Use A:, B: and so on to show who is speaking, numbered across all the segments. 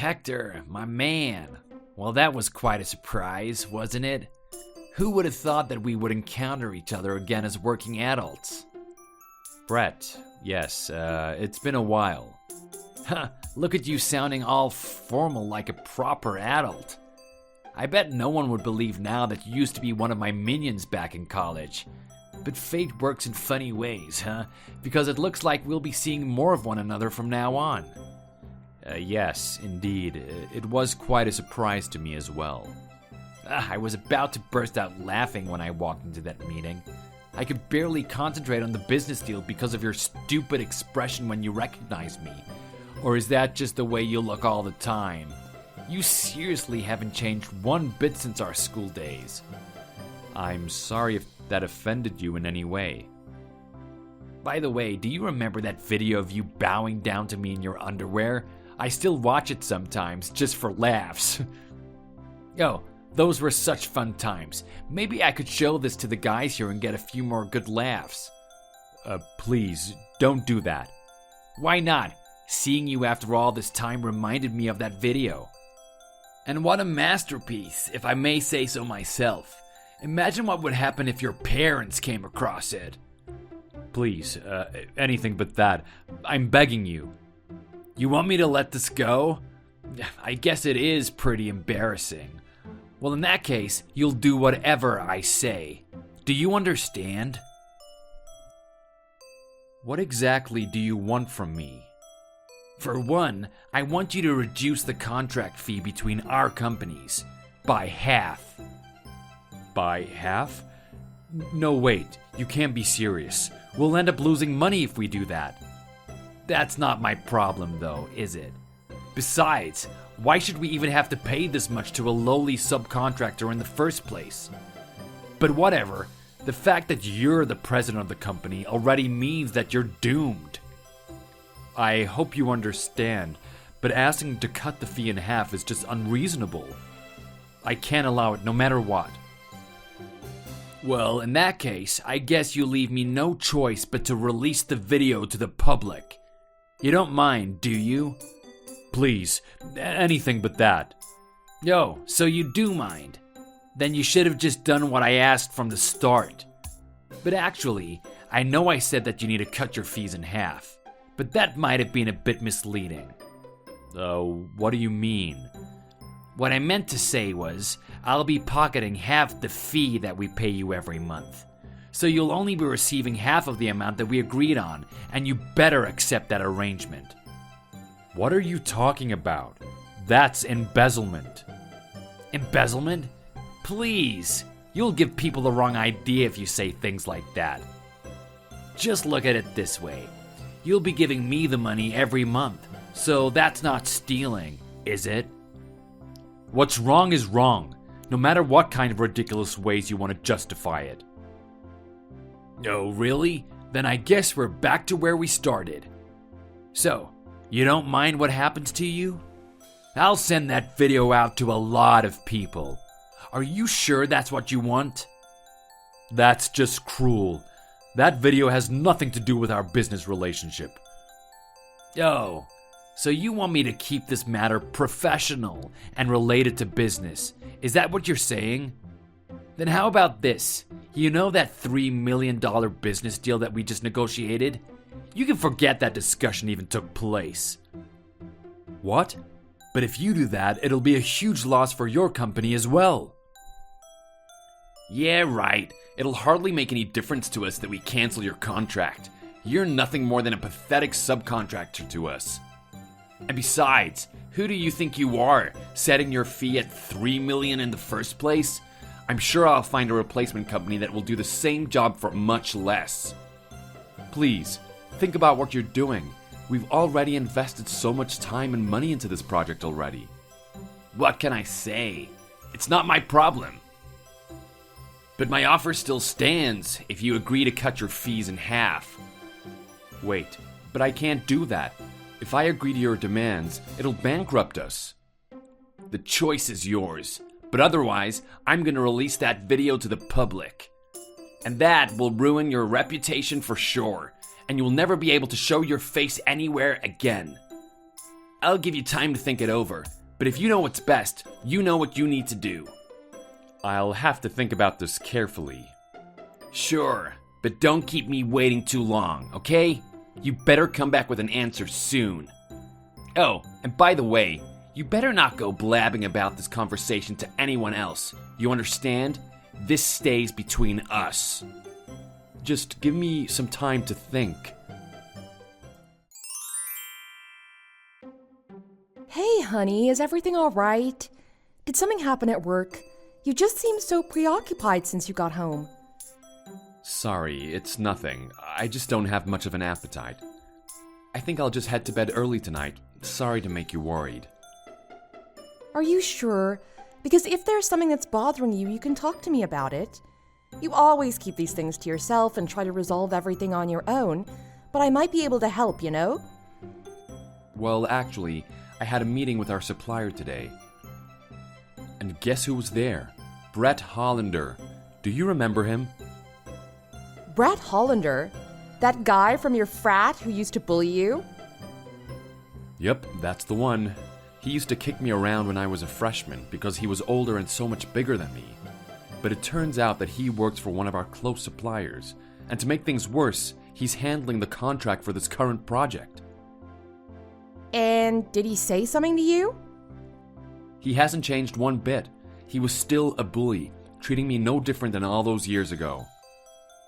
A: Hector, my man. Well, that was quite a surprise, wasn't it? Who would have thought that we would encounter each other again as working adults? Brett, yes, it's been a while. Huh, look at you sounding all formal like a proper adult. I bet no one would believe now that you used to be one of my minions back in college. But fate works in funny ways, huh? Because it looks like we'll be seeing more of one another from now on. Yes, indeed. It was quite a surprise to me as well. I was about to burst out laughing when I walked into that meeting. I could barely concentrate on the business deal because of your stupid expression when you recognized me. Or is that just the way you look all the time? You seriously haven't changed one bit since our school days. I'm sorry if that offended you in any way. By the way, do you remember that video of you bowing down to me in your underwear? I still watch it sometimes, just for laughs. Yo, those were such fun times. Maybe I could show this to the guys here and get a few more good laughs. Please, don't do that. Why not? Seeing you after all this time reminded me of that video. And what a masterpiece, if I may say so myself. Imagine what would happen if your parents came across it. Please, anything but that. I'm begging you. You want me to let this go? I guess it is pretty embarrassing. Well, in that case, you'll do whatever I say. Do you understand? What exactly do you want from me? For one, I want you to reduce the contract fee between our companies by half. By half? No, wait, you can't be serious. We'll end up losing money if we do that. That's not my problem, though, is it? Besides, why should we even have to pay this much to a lowly subcontractor in the first place? But whatever, the fact that you're the president of the company already means that you're doomed. I hope you understand, but asking to cut the fee in half is just unreasonable. I can't allow it no matter what. Well, in that case, I guess you leave me no choice but to release the video to the public. You don't mind, do you? Please, anything but that. Yo, so you do mind? Then you should have just done what I asked from the start. But actually, I know I said that you need to cut your fees in half, but that might have been a bit misleading. What do you mean? What I meant to say was, I'll be pocketing half the fee that we pay you every month. So you'll only be receiving half of the amount that we agreed on, and you better accept that arrangement. What are you talking about? That's embezzlement. Embezzlement? Please, you'll give people the wrong idea if you say things like that. Just look at it this way. You'll be giving me the money every month, so that's not stealing, is it? What's wrong is wrong, no matter what kind of ridiculous ways you want to justify it. Oh, really? Then I guess we're back to where we started. So, you don't mind what happens to you? I'll send that video out to a lot of people. Are you sure that's what you want? That's just cruel. That video has nothing to do with our business relationship. Oh, so you want me to keep this matter professional and related to business. Is that what you're saying? Then how about this? You know that $3 million business deal that we just negotiated? You can forget that discussion even took place. What? But if you do that, it'll be a huge loss for your company as well. Yeah, right. It'll hardly make any difference to us that we cancel your contract. You're nothing more than a pathetic subcontractor to us. And besides, who do you think you are, setting your fee at $3 million in the first place? I'm sure I'll find a replacement company that will do the same job for much less. Please, think about what you're doing. We've already invested so much time and money into this project already. What can I say? It's not my problem. But my offer still stands if you agree to cut your fees in half. Wait, but I can't do that. If I agree to your demands, it'll bankrupt us. The choice is yours, but otherwise, I'm gonna release that video to the public. And that will ruin your reputation for sure, and you'll never be able to show your face anywhere again. I'll give you time to think it over. But if you know what's best, you know what you need to do. I'll have to think about this carefully. Sure, but don't keep me waiting too long, okay? You better come back with an answer soon. Oh, and by the way, you better not go blabbing about this conversation to anyone else. You understand? This stays between us. Just give me some time to think.
B: Hey, honey, is everything all right? Did something happen at work? You just seem so preoccupied since you got home.
A: Sorry, it's nothing. I just don't have much of an appetite. I think I'll just head to bed early tonight. Sorry to make you worried.
B: Are you sure? Because if there's something that's bothering you, you can talk to me about it. You always keep these things to yourself and try to resolve everything on your own, but I might be able to help, you know?
A: Well, actually, I had a meeting with our supplier today. And guess who was there? Brett Hollander. Do you remember him?
B: Brett Hollander? That guy from your frat who used to bully you?
A: Yep, that's the one. He used to kick me around when I was a freshman because he was older and so much bigger than me. But it turns out that he works for one of our close suppliers. And to make things worse, he's handling the contract for this current project.
B: And did he say something to you?
A: He hasn't changed one bit. He was still a bully, treating me no different than all those years ago.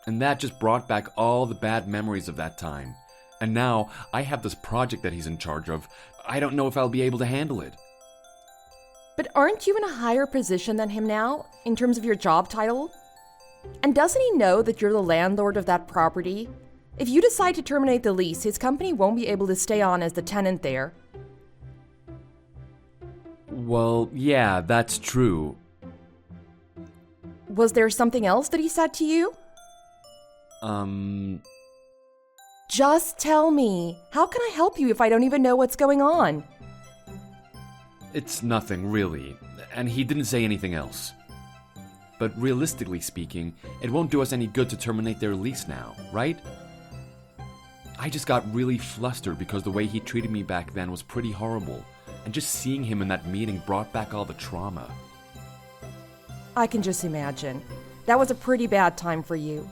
A: And that just brought back all the bad memories of that time. And now I have this project that he's in charge of. I don't know if I'll be able to handle it.
B: But aren't you in a higher position than him now, in terms of your job title? And doesn't he know that you're the landlord of that property? If you decide to terminate the lease, his company won't be able to stay on as the tenant there.
A: Well, yeah, that's true.
B: Was there something else that he said to you? Just tell me. How can I help you if I don't even know what's going on?
A: It's nothing, really. And he didn't say anything else. But realistically speaking, it won't do us any good to terminate their lease now, right? I just got really flustered because the way he treated me back then was pretty horrible. And just seeing him in that meeting brought back all the trauma.
B: I can just imagine. That was a pretty bad time for you.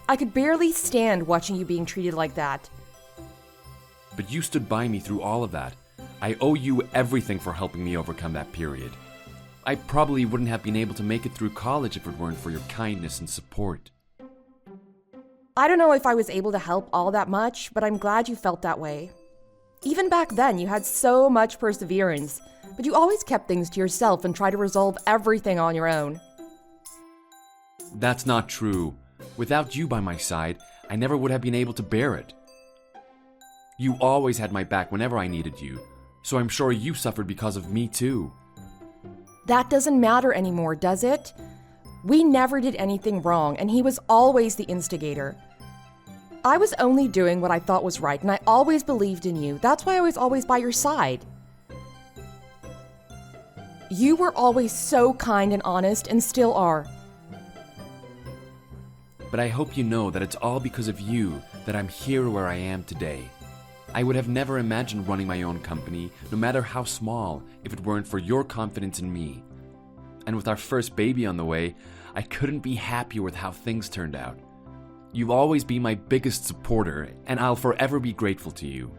B: I could barely stand watching you being treated like that.
A: But you stood by me through all of that. I owe you everything for helping me overcome that period. I probably wouldn't have been able to make it through college if it weren't for your kindness and support.
B: I don't know if I was able to help all that much, but I'm glad you felt that way. Even back then, you had so much perseverance, but you always kept things to yourself and tried to resolve everything on your own.
A: That's not true. Without you by my side, I never would have been able to bear it. You always had my back whenever I needed you, so I'm sure you suffered because of me too.
B: That doesn't matter anymore, does it? We never did anything wrong, and he was always the instigator. I was only doing what I thought was right, and I always believed in you. That's why I was always by your side. You were always so kind and honest, and still are.
A: But I hope you know that it's all because of you that I'm here where I am today. I would have never imagined running my own company, no matter how small, if it weren't for your confidence in me. And with our first baby on the way, I couldn't be happier with how things turned out. You've always been my biggest supporter, and I'll forever be grateful to you.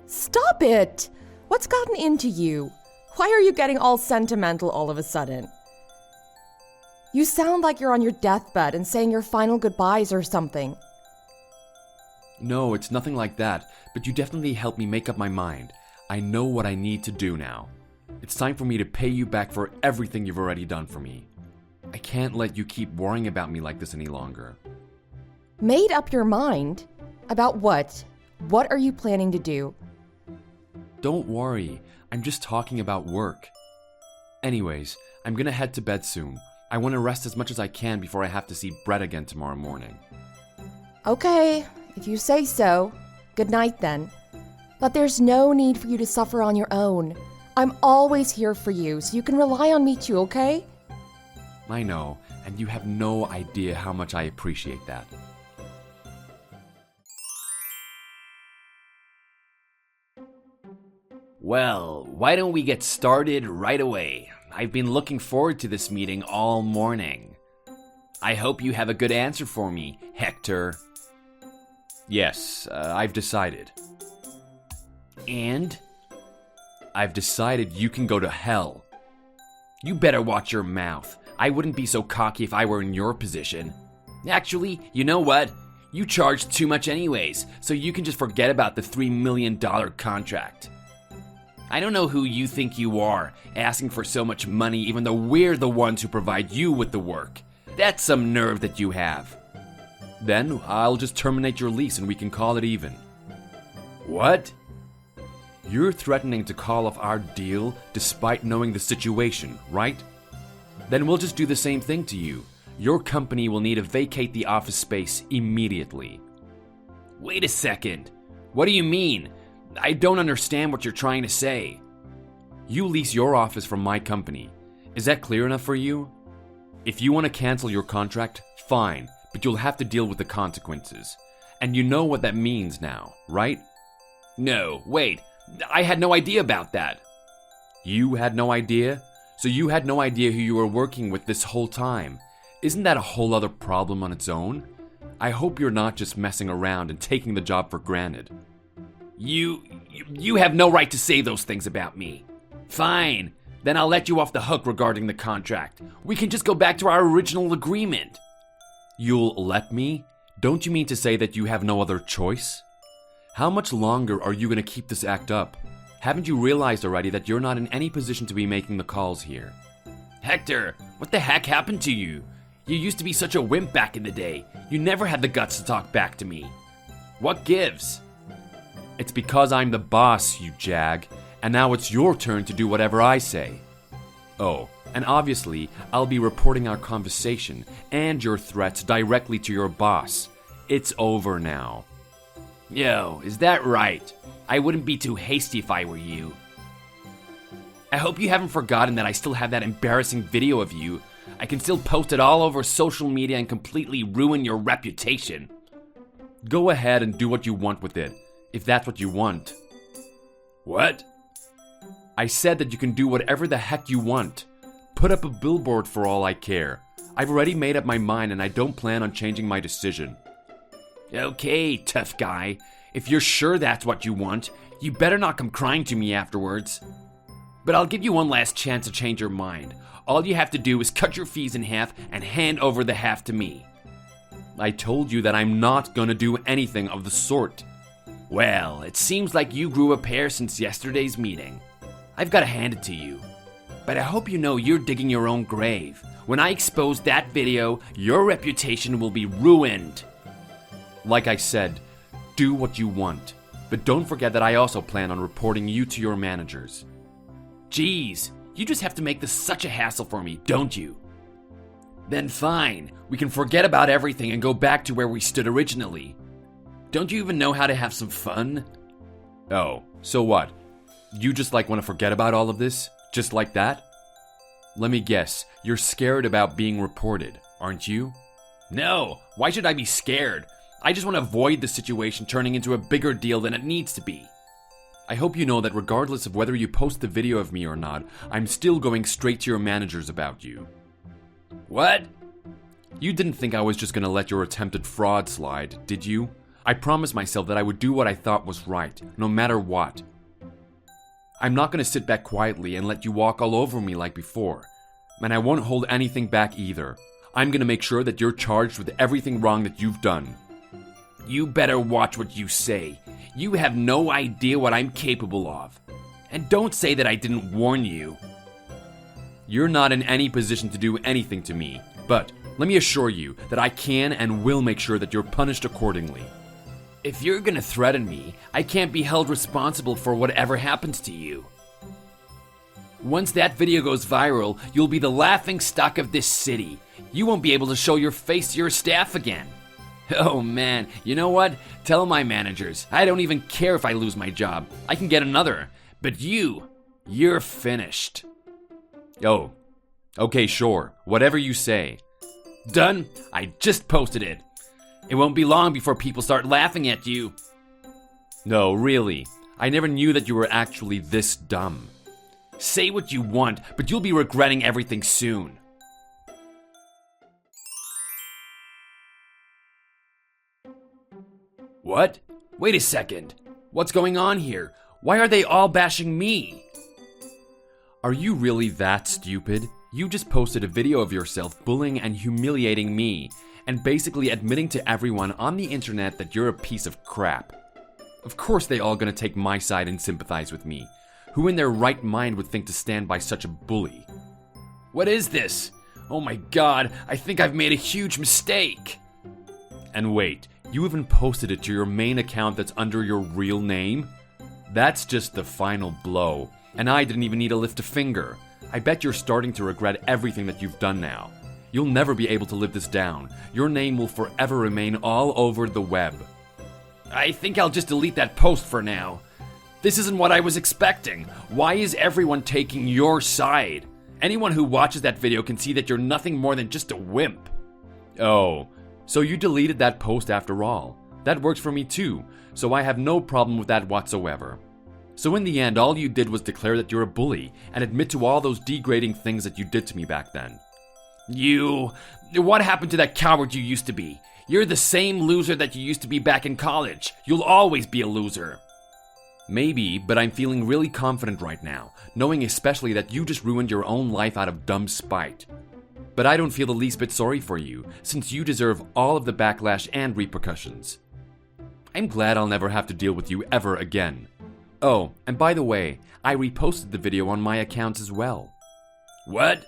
B: Stop it! What's gotten into you? Why are you getting all sentimental all of a sudden? You sound like you're on your deathbed and saying your final goodbyes or something.
A: No, it's nothing like that, but you definitely helped me make up my mind. I know what I need to do now. It's time for me to pay you back for everything you've already done for me. I can't let you keep worrying about me like this any longer.
B: Made up your mind? About what? What are you planning to do?
A: Don't worry, I'm just talking about work. Anyways, I'm gonna head to bed soon. I want to rest as much as I can before I have to see Brett again tomorrow morning.
B: Okay, if you say so. Good night then. But there's no need for you to suffer on your own. I'm always here for you, so you can rely on me too, okay?
A: I know, and you have no idea how much I appreciate that. Well, why don't we get started right away? I've been looking forward to this meeting all morning. I hope you have a good answer for me, Hector. Yes, I've decided. And? I've decided you can go to hell. You better watch your mouth. I wouldn't be so cocky if I were in your position. Actually, you know what? You charge too much anyways, so you can just forget about the $3 million contract. I don't know who you think you are, asking for so much money even though we're the ones who provide you with the work. That's some nerve that you have. Then I'll just terminate your lease and we can call it even. What? You're threatening to call off our deal despite knowing the situation, right? Then we'll just do the same thing to you. Your company will need to vacate the office space immediately. Wait a second. What do you mean? I don't understand what you're trying to say. You lease your office from my company. Is that clear enough for you? If you want to cancel your contract, fine, but you'll have to deal with the consequences. And you know what that means now, right? No, wait. I had no idea about that. You had no idea? So you had no idea who you were working with this whole time. Isn't that a whole other problem on its own? I hope you're not just messing around and taking the job for granted. You have no right to say those things about me. Fine, then I'll let you off the hook regarding the contract. We can just go back to our original agreement. You'll let me? Don't you mean to say that you have no other choice? How much longer are you going to keep this act up? Haven't you realized already that you're not in any position to be making the calls here? Hector, what the heck happened to you? You used to be such a wimp back in the day. You never had the guts to talk back to me. What gives? It's because I'm the boss, you jag, and now it's your turn to do whatever I say. Oh, and obviously, I'll be reporting our conversation and your threats directly to your boss. It's over now. Yo, is that right? I wouldn't be too hasty if I were you. I hope you haven't forgotten that I still have that embarrassing video of you. I can still post it all over social media and completely ruin your reputation. Go ahead and do what you want with it, if that's what you want. What? I said that you can do whatever the heck you want. Put up a billboard for all I care. I've already made up my mind and I don't plan on changing my decision. Okay, tough guy. If you're sure that's what you want, you better not come crying to me afterwards. But I'll give you one last chance to change your mind. All you have to do is cut your fees in half and hand over the half to me. I told you that I'm not gonna do anything of the sort. Well, it seems like you grew a pair since yesterday's meeting. I've gotta hand it to you. But I hope you know you're digging your own grave. When I expose that video, your reputation will be ruined. Like I said, do what you want. But don't forget that I also plan on reporting you to your managers. Geez, you just have to make this such a hassle for me, don't you? Then fine, we can forget about everything and go back to where we stood originally. Don't you even know how to have some fun? Oh, so what? You just want to forget about all of this? Just like that? Let me guess, you're scared about being reported, aren't you? No, why should I be scared? I just want to avoid the situation turning into a bigger deal than it needs to be. I hope you know that regardless of whether you post the video of me or not, I'm still going straight to your managers about you. What? You didn't think I was just going to let your attempted fraud slide, did you? I promised myself that I would do what I thought was right, no matter what. I'm not going to sit back quietly and let you walk all over me like before. And I won't hold anything back either. I'm going to make sure that you're charged with everything wrong that you've done. You better watch what you say. You have no idea what I'm capable of. And don't say that I didn't warn you. You're not in any position to do anything to me, but let me assure you that I can and will make sure that you're punished accordingly. If you're gonna threaten me, I can't be held responsible for whatever happens to you. Once that video goes viral, you'll be the laughing stock of this city. You won't be able to show your face to your staff again. Oh man, you know what? Tell my managers, I don't even care if I lose my job. I can get another. But you're finished. Oh, okay, sure. Whatever you say. Done? I just posted it. It won't be long before people start laughing at you. No, really. I never knew that you were actually this dumb. Say what you want, but you'll be regretting everything soon. What? Wait a second. What's going on here? Why are they all bashing me? Are you really that stupid? You just posted a video of yourself bullying and humiliating me, and basically admitting to everyone on the internet that you're a piece of crap. Of course they all gonna take my side and sympathize with me. Who in their right mind would think to stand by such a bully? What is this? Oh my god, I think I've made a huge mistake. And wait, you even posted it to your main account that's under your real name? That's just the final blow, and I didn't even need to lift a finger. I bet you're starting to regret everything that you've done now. You'll never be able to live this down. Your name will forever remain all over the web. I think I'll just delete that post for now. This isn't what I was expecting. Why is everyone taking your side? Anyone who watches that video can see that you're nothing more than just a wimp. Oh, so you deleted that post after all. That works for me too, so I have no problem with that whatsoever. So in the end, all you did was declare that you're a bully and admit to all those degrading things that you did to me back then. What happened to that coward you used to be? You're the same loser that you used to be back in college. You'll always be a loser. Maybe, but I'm feeling really confident right now, knowing especially that you just ruined your own life out of dumb spite. But I don't feel the least bit sorry for you, since you deserve all of the backlash and repercussions. I'm glad I'll never have to deal with you ever again. Oh, and by the way, I reposted the video on my accounts as well. What?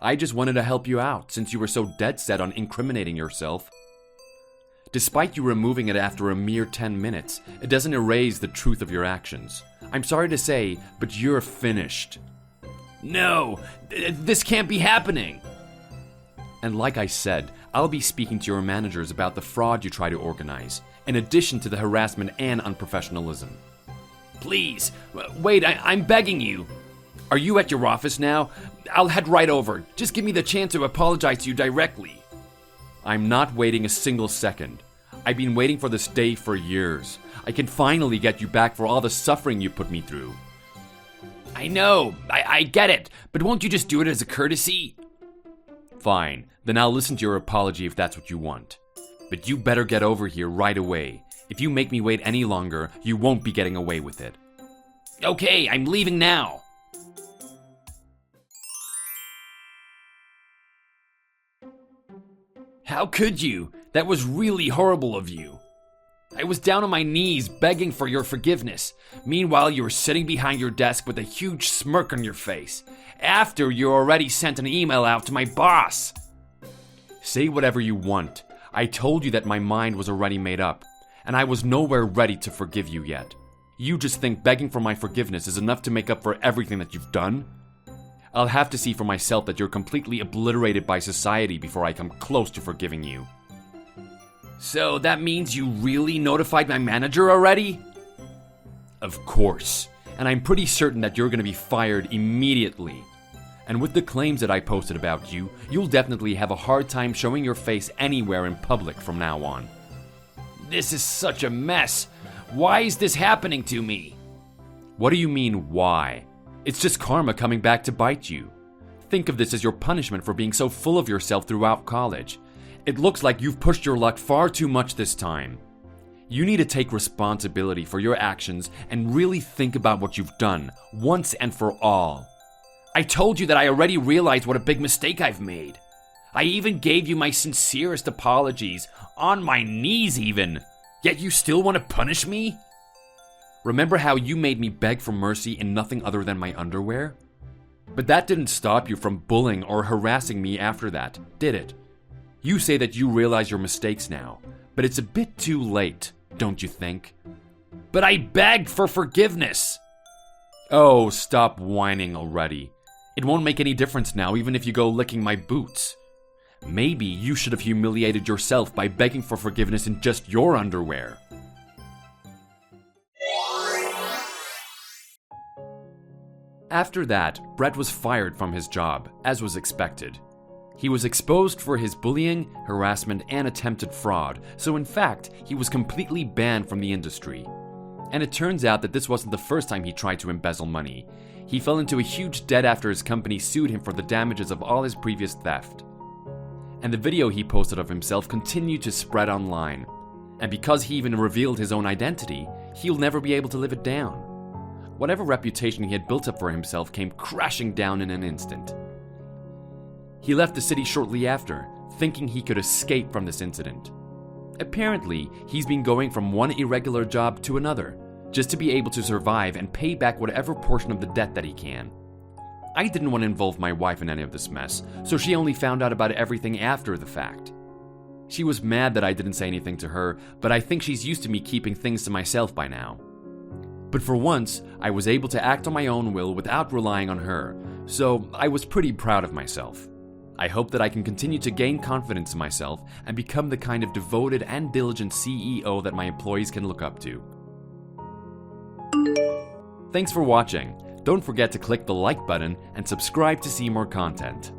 A: I just wanted to help you out, since you were so dead set on incriminating yourself. Despite you removing it after a mere 10 minutes, it doesn't erase the truth of your actions. I'm sorry to say, but you're finished. No, this can't be happening. And like I said, I'll be speaking to your managers about the fraud you try to organize, in addition to the harassment and unprofessionalism. Please, wait, I'm begging you. Are you at your office now? I'll head right over. Just give me the chance to apologize to you directly. I'm not waiting a single second. I've been waiting for this day for years. I can finally get you back for all the suffering you put me through. I know, I get it, but won't you just do it as a courtesy? Fine, then I'll listen to your apology if that's what you want. But you better get over here right away. If you make me wait any longer, you won't be getting away with it. Okay, I'm leaving now. How could you? That was really horrible of you. I was down on my knees begging for your forgiveness. Meanwhile, you were sitting behind your desk with a huge smirk on your face, after you already sent an email out to my boss. Say whatever you want. I told you that my mind was already made up, and I was nowhere ready to forgive you yet. You just think begging for my forgiveness is enough to make up for everything that you've done? I'll have to see for myself that you're completely obliterated by society before I come close to forgiving you. So that means you really notified my manager already? Of course, and I'm pretty certain that you're going to be fired immediately. And with the claims that I posted about you, you'll definitely have a hard time showing your face anywhere in public from now on. This is such a mess. Why is this happening to me? What do you mean, why? It's just karma coming back to bite you. Think of this as your punishment for being so full of yourself throughout college. It looks like you've pushed your luck far too much this time. You need to take responsibility for your actions and really think about what you've done, once and for all. I told you that I already realized what a big mistake I've made. I even gave you my sincerest apologies, on my knees even. Yet you still want to punish me? Remember how you made me beg for mercy in nothing other than my underwear? But that didn't stop you from bullying or harassing me after that, did it? You say that you realize your mistakes now, but it's a bit too late, don't you think? But I begged for forgiveness! Oh, stop whining already. It won't make any difference now, even if you go licking my boots. Maybe you should have humiliated yourself by begging for forgiveness in just your underwear. After that, Brett was fired from his job, as was expected. He was exposed for his bullying, harassment, and attempted fraud, so in fact, he was completely banned from the industry. And it turns out that this wasn't the first time he tried to embezzle money. He fell into a huge debt after his company sued him for the damages of all his previous theft. And the video he posted of himself continued to spread online. And because he even revealed his own identity, he'll never be able to live it down. Whatever reputation he had built up for himself came crashing down in an instant. He left the city shortly after, thinking he could escape from this incident. Apparently, he's been going from one irregular job to another, just to be able to survive and pay back whatever portion of the debt that he can. I didn't want to involve my wife in any of this mess, so she only found out about everything after the fact. She was mad that I didn't say anything to her, but I think she's used to me keeping things to myself by now. But for once, I was able to act on my own will without relying on her, so I was pretty proud of myself. I hope that I can continue to gain confidence in myself and become the kind of devoted and diligent CEO that my employees can look up to. Thanks for watching. Don't forget to click the like button and subscribe to see more content.